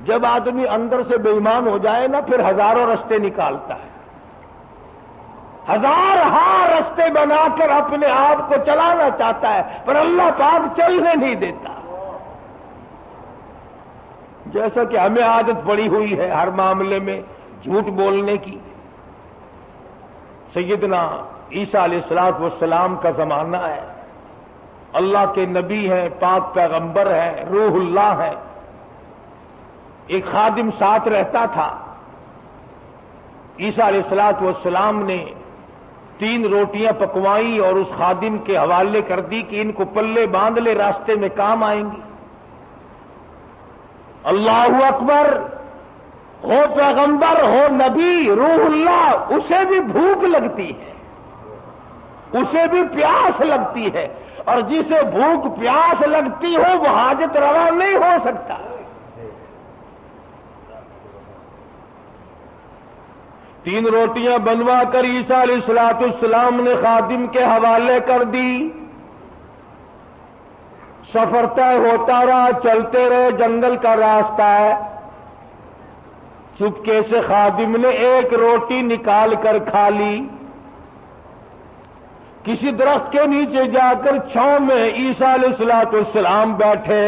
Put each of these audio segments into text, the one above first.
جب آدمی اندر سے بے ایمان ہو جائے نا پھر ہزاروں رستے نکالتا ہے، ہزار رستے بنا کر اپنے آپ کو چلانا چاہتا ہے، پر اللہ پاک چلنے نہیں دیتا۔ جیسا کہ ہمیں عادت پڑی ہوئی ہے ہر معاملے میں جھوٹ بولنے کی۔ سیدنا عیسیٰ علیہ السلام کا زمانہ ہے، اللہ کے نبی ہیں، پاک پیغمبر ہیں، روح اللہ ہے۔ ایک خادم ساتھ رہتا تھا، عیسیٰ علیہ السلام نے 3 روٹیاں پکوائی اور اس خادم کے حوالے کر دی کہ ان کو پلے باندھ لے، راستے میں کام آئیں گی۔ اللہ اکبر، ہو پیغمبر ہو نبی روح اللہ، اسے بھی بھوک لگتی ہے، اسے بھی پیاس لگتی ہے، اور جسے بھوک پیاس لگتی ہو وہ حاجت روا نہیں ہو سکتا۔ تین روٹیاں بنوا کر عیسیٰ علیہ السلام نے خادم کے حوالے کر دی۔ سفر طے ہوتا رہا، چلتے رہے، جنگل کا راستہ ہے۔ چپکے سے خادم نے ایک روٹی نکال کر کھا لی۔ کسی درخت کے نیچے جا کر چھاؤں میں عیسیٰ علیہ السلام بیٹھے،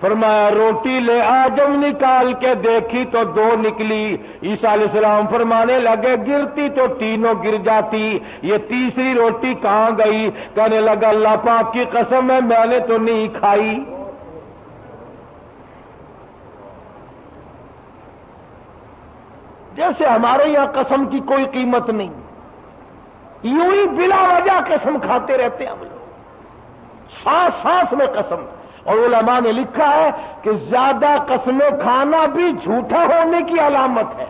فرمایا روٹی لے آ۔ جب نکال کے دیکھی تو 2 نکلی۔ عیسیٰ علیہ السلام فرمانے لگے گرتی تو تینوں گر جاتی، یہ تیسری روٹی کہاں گئی؟ کہنے لگا اللہ پاک کی قسم ہے میں نے تو نہیں کھائی۔ جیسے ہمارے یہاں قسم کی کوئی قیمت نہیں، یوں ہی بلا وجہ قسم کھاتے رہتے ہیں ہم لوگ، سانس سانس میں قسم۔ اور علماء نے لکھا ہے کہ زیادہ قسمیں کھانا بھی جھوٹا ہونے کی علامت ہے۔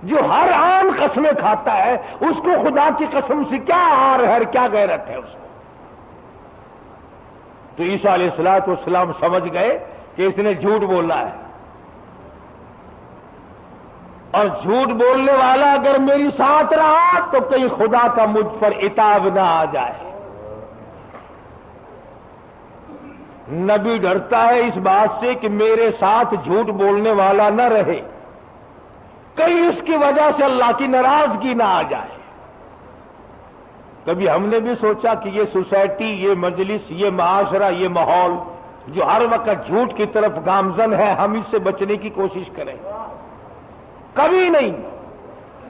جو ہر عام قسمیں کھاتا ہے اس کو خدا کی قسم سے کیا آر ہے، کیا غیرت ہے اس کو۔ تو عیسیٰ علیہ السلام سمجھ گئے کہ اس نے جھوٹ بولا ہے، اور جھوٹ بولنے والا اگر میری ساتھ رہا تو کہیں خدا کا مجھ پر عتاب نہ آ جائے۔ نبی ڈرتا ہے اس بات سے کہ میرے ساتھ جھوٹ بولنے والا نہ رہے، کہیں اس کی وجہ سے اللہ کی ناراضگی نہ آ جائے۔ کبھی ہم نے بھی سوچا کہ یہ سوسائٹی، یہ مجلس، یہ معاشرہ، یہ ماحول جو ہر وقت جھوٹ کی طرف گامزن ہے، ہم اس سے بچنے کی کوشش کریں؟ کبھی نہیں۔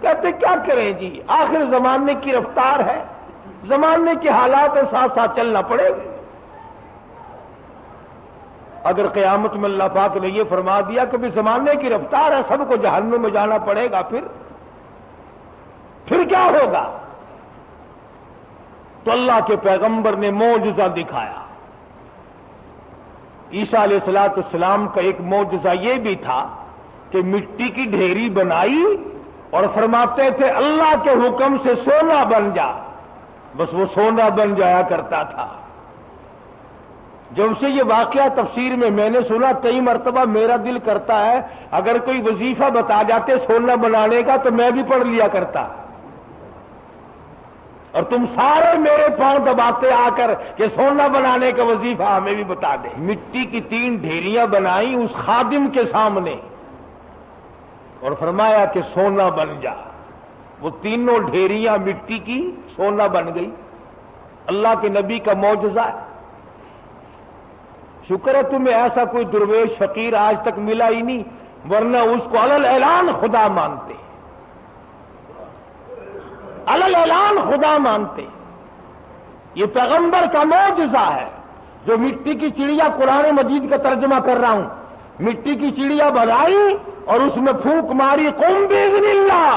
کہتے کیا کریں جی، آخر زمانے کی رفتار ہے، زمانے کے حالات کے ساتھ ساتھ چلنا پڑے گا۔ اگر قیامت میں اللہ پاک نے یہ فرما دیا کہ بھی زمانے کی رفتار ہے، سب کو جہنم میں جانا پڑے گا، پھر کیا ہوگا؟ تو اللہ کے پیغمبر نے معجزہ دکھایا۔ عیسیٰ علیہ السلام کا ایک معجزہ یہ بھی تھا کہ مٹی کی ڈھیری بنائی اور فرماتے تھے اللہ کے حکم سے سونا بن جا، بس وہ سونا بن جایا کرتا تھا۔ جب سے یہ واقعہ تفسیر میں نے سنا، کئی مرتبہ میرا دل کرتا ہے اگر کوئی وظیفہ بتا جاتے سونا بنانے کا تو میں بھی پڑھ لیا کرتا، اور تم سارے میرے پاؤں دباتے آ کر کہ سونا بنانے کا وظیفہ ہمیں بھی بتا دیں۔ مٹی کی 3 ڈھیریاں بنائی اس خادم کے سامنے اور فرمایا کہ سونا بن جا۔ وہ تینوں ڈھیریاں مٹی کی سونا بن گئی۔ اللہ کے نبی کا معجزہ ہے۔ شکر ہے تمہیں ایسا کوئی درویش فقیر آج تک ملا ہی نہیں، ورنہ اس کو علل اعلان خدا مانتے، علل اعلان خدا مانتے۔ یہ پیغمبر کا معجزہ ہے جو مٹی کی چڑیا، قرآن مجید کا ترجمہ کر رہا ہوں، مٹی کی چڑیا بنائی اور اس میں پھونک ماری، قم باذن اللہ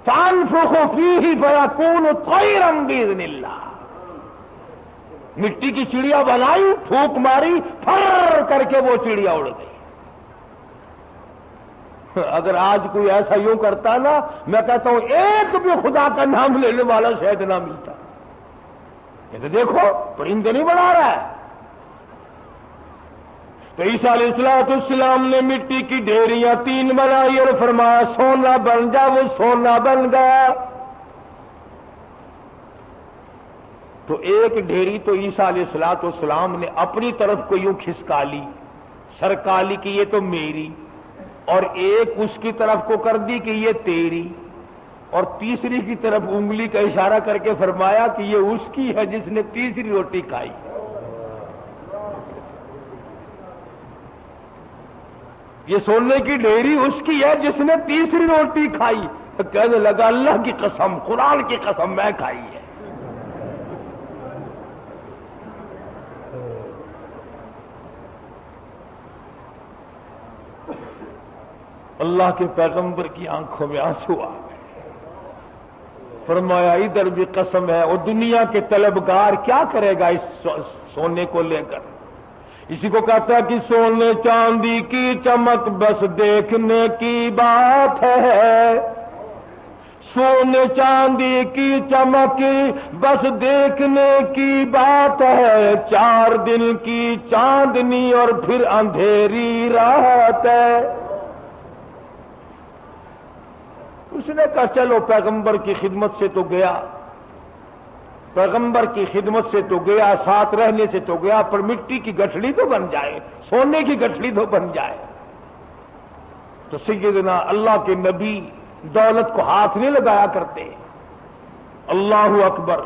فانفخ فیہ فیکون طیرا باذن اللہ۔ مٹی کی چڑیا بنائی، پھونک ماری، پھر کر کے وہ چڑیا اڑ گئی۔ اگر آج کوئی ایسا یوں کرتا نا، میں کہتا ہوں ایک بھی خدا کا نام لینے والا شاید نہ ملتا۔ یہ تو دیکھو پرندے نہیں بنا رہا ہے۔ تو عیسیٰ علیہ السلام نے مٹی کی ڈھیریاں 3 بنائی اور فرمایا سونا بن جا، وہ سونا بن گیا۔ تو ایک ڈھیری تو عیسیٰ علیہ السلام نے اپنی طرف کو یوں کھسکا لی، سرکالی کی یہ تو میری، اور ایک اس کی طرف کو کر دی کہ یہ تیری، اور تیسری کی طرف انگلی کا اشارہ کر کے فرمایا کہ یہ اس کی ہے جس نے تیسری روٹی کھائی۔ یہ سونے کی ڈھیری اس کی ہے جس نے تیسری روٹی کھائی۔ تو کہنے لگا اللہ کی قسم، قرآن کی قسم، میں کھائی ہے۔ اللہ کے پیغمبر کی آنکھوں میں آنسو آ گئے، فرمایا ادھر بھی قسم ہے، اور دنیا کے طلبگار کیا کرے گا اس سونے کو لے کر؟ اسی کو کہتا ہے کہ سونے چاندی کی چمک بس دیکھنے کی بات ہے، سونے چاندی کی چمک بس دیکھنے کی بات ہے، 4 دن کی چاندنی اور پھر اندھیری رات ہے۔ اس نے کہا چلو پیغمبر کی خدمت سے تو گیا، پیغمبر کی خدمت سے تو گیا، ساتھ رہنے سے تو گیا، پر مٹی کی گٹھڑی تو بن جائے، سونے کی گٹھڑی تو بن جائے۔ تو سیدنا اللہ کے نبی دولت کو ہاتھ نہیں لگایا کرتے۔ اللہ اکبر۔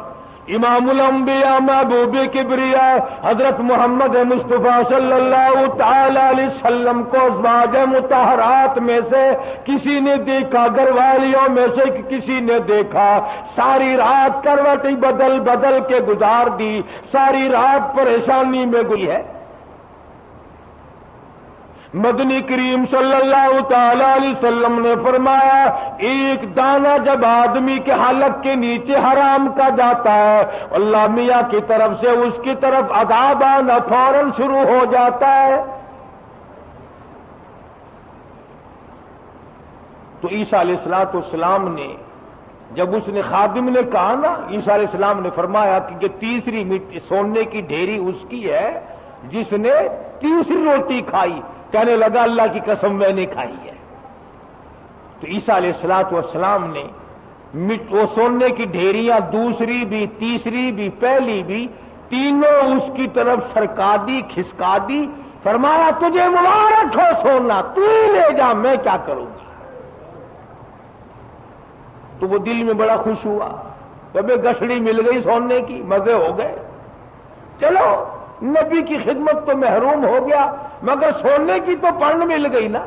امام الانبیاء محبوب کبریاء حضرت محمد مصطفیٰ صلی اللہ تعالی علیہ وسلم کو ازواج مطہرات میں سے کسی نے دیکھا، گھر والیوں میں سے کسی نے دیکھا، ساری رات کروٹیں بدل بدل کے گزار دی، ساری رات پریشانی میں گئی ہے۔ مدنی کریم صلی اللہ تعالی علیہ وسلم نے فرمایا ایک دانہ جب آدمی کے حلق کے نیچے حرام کا جاتا ہے، اللہ میاں کی طرف سے اس کی طرف عذاب آنا فوراً شروع ہو جاتا ہے۔ تو عیسیٰ علیہ السلام نے جب اس نے خادم نے کہا نا، عیسیٰ علیہ السلام نے فرمایا کہ یہ تیسری مٹی سونے کی ڈھیری اس کی ہے جس نے تیسری روٹی کھائی۔ کہنے لگا اللہ کی قسم میں نے کھائی ہے۔ تو عیسیٰ علیہ السلام نے وہ سونے کی ڈھیریاں دوسری بھی، تیسری بھی، پہلی بھی، تینوں اس کی طرف سرکا دی، کھسکا دی، فرمایا تجھے مبارک ہو سونا، تو ہی لے جا، میں کیا کروں گا۔ تو وہ دل میں بڑا خوش ہوا، ہمیں گٹھڑی مل گئی سونے کی، مزے ہو گئے، چلو نبی کی خدمت تو محروم ہو گیا مگر سونے کی تو پن مل گئی نا۔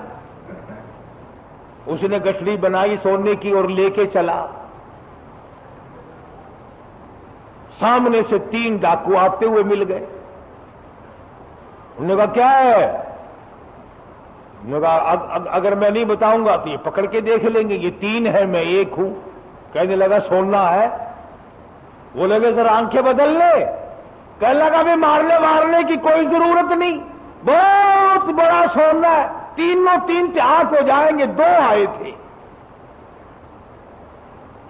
اس نے گٹھڑی بنائی سونے کی اور لے کے چلا۔ سامنے سے 3 ڈاکو آتے ہوئے مل گئے، انہوں نے کہا کیا ہے؟ انہوں نے کہا اگر میں نہیں بتاؤں گا تو یہ پکڑ کے دیکھ لیں گے، یہ 3 ہے میں 1 ہوں۔ کہنے لگا سونا ہے؟ وہ لگے ذرا آنکھیں بدل لے، کہنے لگا بھی مارنے کی کوئی ضرورت نہیں، بہت بڑا سونا ہے، تینوں 3 ہاتھ ہو جائیں گے، 2 آئے تھے،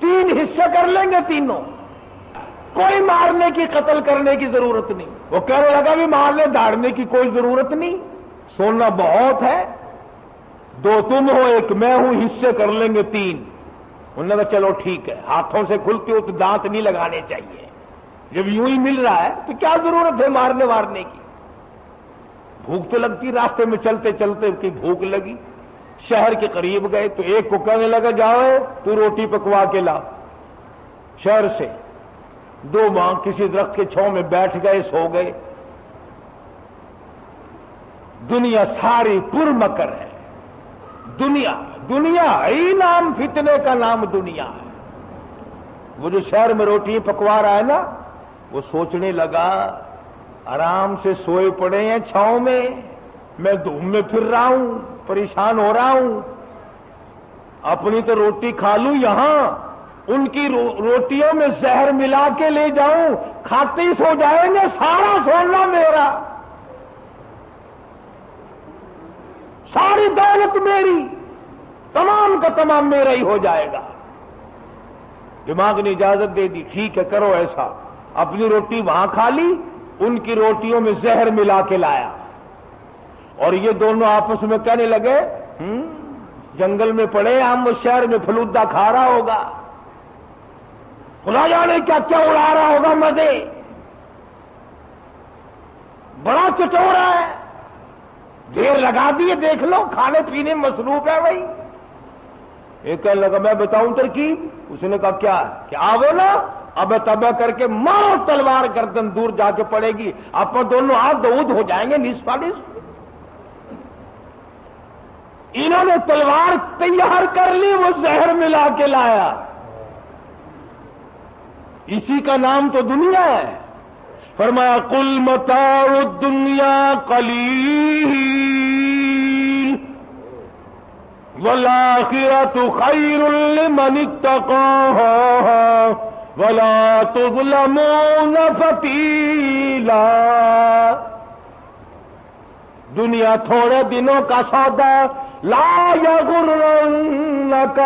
3 حصے کر لیں گے تینوں، کوئی مارنے کی قتل کرنے کی ضرورت نہیں۔ وہ کہنے لگا بھی مارنے دھاڑنے کی کوئی ضرورت نہیں، سونا بہت ہے، 2 تم ہو 1 میں ہوں، حصے کر لیں گے 3۔ انہوں نے کہا چلو ٹھیک ہے، ہاتھوں سے کھلتے ہو تو دانت نہیں لگانے چاہیے، جب یوں ہی مل رہا ہے تو کیا ضرورت ہے مارنے وارنے کی۔ بھوک تو لگتی، راستے میں چلتے چلتے کی بھوک لگی، شہر کے قریب گئے تو ایک کو کہنے لگا جاؤ تو روٹی پکوا کے لا۔ شہر سے 2 ماں کسی درخت کے چھاؤں میں بیٹھ گئے، سو گئے۔ دنیا ساری پر مکر ہے، دنیا ہی نام فتنے کا نام دنیا ہے۔ وہ جو شہر میں روٹی پکوا رہا ہے نا، وہ سوچنے لگا آرام سے سوئے پڑے ہیں چھاؤں میں دھوپ میں پھر رہا ہوں، پریشان ہو رہا ہوں، اپنی تو روٹی کھا لوں یہاں، ان کی روٹیوں میں زہر ملا کے لے جاؤں، کھاتے ہی سو جائیں گے، سارا سونا میرا، ساری دولت میری، تمام کا تمام میرا ہی ہو جائے گا۔ دماغ نے اجازت دے دی، ٹھیک ہے کرو ایسا۔ اپنی روٹی وہاں کھا لی، ان کی روٹیوں میں زہر ملا کے لایا، اور یہ دونوں آپس میں کہنے لگے جنگل میں پڑے ہم، اس شہر میں فلودہ کھا رہا ہوگا، خدا جانے کیا کیا اڑا رہا ہوگا مزے، بڑا چٹورا ہے۔ ڈھیر لگا دیے، دیکھ لو کھانے پینے مصروف ہے بھائی. ایک کہنے لگا میں بتاؤں ترکیب. اس نے کہا کیا ہے؟ کہ آو نا اب تبا کر کے مارو تلوار، گردن دور جا کے پڑے گی، آپ دونوں ہاتھ دودھ ہو جائیں گے نصف نصف. انہوں نے تلوار تیار کر لی، وہ زہر ملا کے لایا. اسی کا نام تو دنیا ہے. فرمایا قل متاع الدنیا قلیل والآخرۃ خیر لمن اتقى ولا تظلمون فتیلا. دنیا تھوڑے دنوں کا سودا، لا یغرنک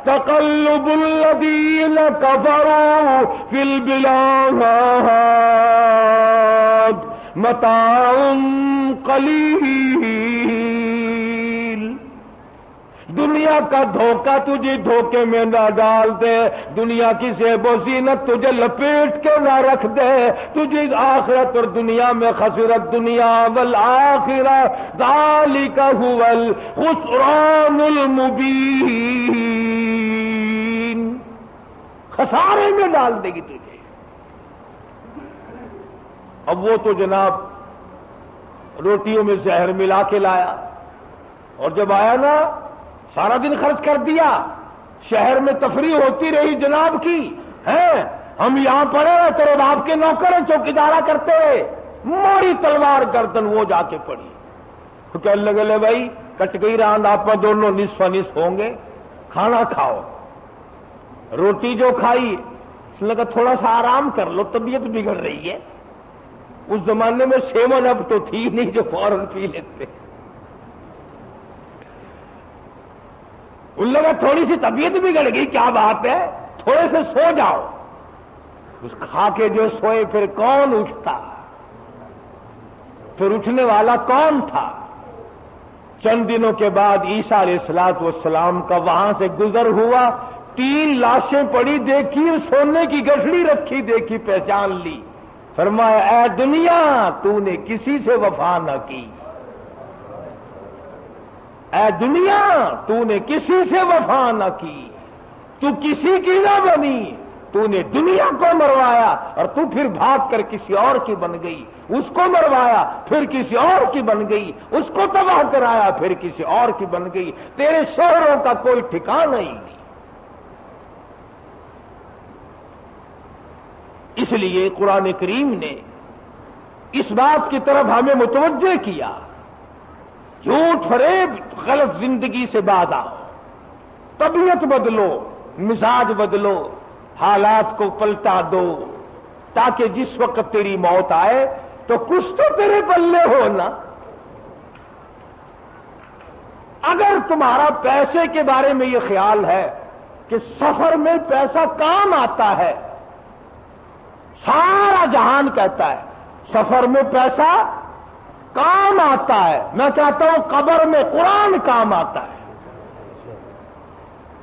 تقلب الذین کفروا فی البلاد متاع قلیل. دنیا کا دھوکہ تجھے دھوکے میں نہ ڈال دے، دنیا کی زیب و زینت تجھے لپیٹ کے نہ رکھ دے، تجھے آخرت اور دنیا میں خسرت دنیا والآخرہ ذالک هو الخسران المبین. خسارے میں ڈال دے گی تجھے. اب وہ تو جناب روٹیوں میں زہر ملا کے لایا، اور جب آیا نا سارا دن خرچ کر دیا، شہر میں تفریح ہوتی رہی جناب کی ہیں. ہم یہاں پڑے تیرے باپ کے نوکر ہیں چوکیدارا کرتے ہوئے، ماری تلوار گردن وہ جا کے پڑی. تو کہنے لگے لے بھائی کٹ گئی راند، آپ دونوں نصف نصف ہوں گے، کھانا کھاؤ. روٹی جو کھائی اس نے کہا تھوڑا سا آرام کر لو، طبیعت بگڑ رہی ہے. اس زمانے میں 7 اپ تو تھی نہیں جو فوراً پی لیتے. ان لوگوں تھوڑی سی طبیعت بگڑ گئی، کیا بات ہے، تھوڑے سے سو جاؤ. اس کھا کے جو سوئے پھر کون اٹھتا، پھر اٹھنے والا کون تھا؟ چند دنوں کے بعد عیسیٰ علیہ السلام کا وہاں سے گزر ہوا، 3 لاشیں پڑی دیکھی، سونے کی گٹھڑی رکھی دیکھی، پہچان لی. فرمایا اے دنیا تو نے کسی سے وفا نہ کی، اے دنیا تو نے کسی سے وفا نہ کی، تو کسی کی نہ بنی، تو نے دنیا کو مروایا اور تو پھر بھاگ کر کسی اور کی بن گئی. اس کو مروایا پھر کسی اور کی بن گئی، اس کو تباہ کرایا پھر کسی اور کی بن گئی. تیرے شوہروں کا کوئی ٹھکانہ ہی نہیں. اس لیے قرآن کریم نے اس بات کی طرف ہمیں متوجہ کیا، جھوٹ فریب غلط زندگی سے باز آؤ، طبیعت بدلو، مزاج بدلو، حالات کو پلٹا دو، تاکہ جس وقت تیری موت آئے تو کچھ تو تیرے پلے ہو نا. اگر تمہارا پیسے کے بارے میں یہ خیال ہے کہ سفر میں پیسہ کام آتا ہے، سارا جہان کہتا ہے سفر میں پیسہ کام آتا ہے، میں کہتا ہوں قبر میں قرآن کام آتا ہے.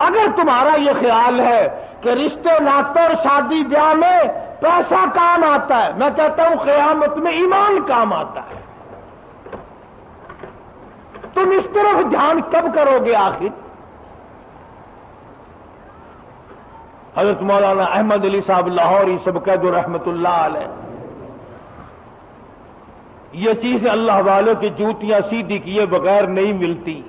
اگر تمہارا یہ خیال ہے کہ رشتے ناطے اور شادی بیاہ میں پیسہ کام آتا ہے، میں کہتا ہوں قیامت میں ایمان کام آتا ہے. تم اس طرف دھیان کب کرو گے آخر؟ حضرت مولانا احمد علی صاحب لاہوری سبقید رحمت اللہ علیہ، یہ چیزیں اللہ والوں کی جوتیاں سیدھی کیے بغیر نہیں ملتی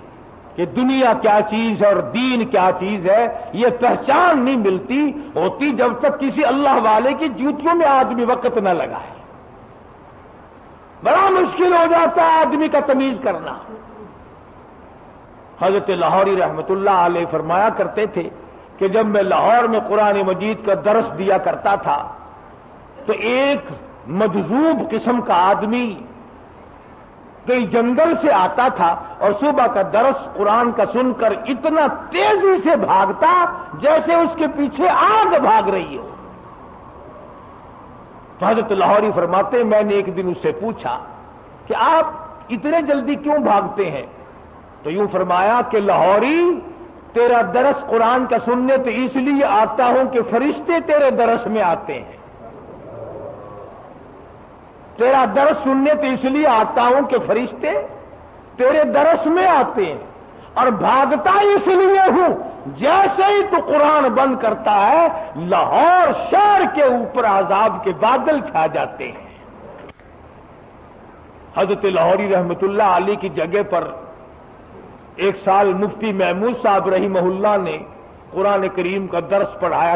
کہ دنیا کیا چیز ہے اور دین کیا چیز ہے، یہ پہچان نہیں ملتی ہوتی جب تک کسی اللہ والے کی جوتیوں میں آدمی وقت نہ لگائے. بڑا مشکل ہو جاتا ہے آدمی کا تمیز کرنا. حضرت لاہوری رحمت اللہ علیہ فرمایا کرتے تھے کہ جب میں لاہور میں قرآن مجید کا درس دیا کرتا تھا تو ایک مجذوب قسم کا آدمی کئی جنگل سے آتا تھا اور صبح کا درس قرآن کا سن کر اتنا تیزی سے بھاگتا جیسے اس کے پیچھے آگ بھاگ رہی ہو. حضرت لاہوری فرماتے میں نے ایک دن اس سے پوچھا کہ آپ اتنے جلدی کیوں بھاگتے ہیں؟ تو یوں فرمایا کہ لاہوری تیرا درس قرآن کا سننے تو اس لیے آتا ہوں کہ فرشتے تیرے درس میں آتے ہیں، تیرا درس سننے تو اس لیے آتا ہوں کہ فرشتے تیرے درس میں آتے ہیں اور بھاگتا اس لیے ہوں جیسے ہی تو قرآن بند کرتا ہے لاہور شہر کے اوپر عذاب کے بادل چھا جاتے ہیں۔ حضرت لاہوری رحمت اللہ علیہ کی جگہ پر ایک سال مفتی محمود صاحب رحمہ اللہ نے قرآن کریم کا درس پڑھایا۔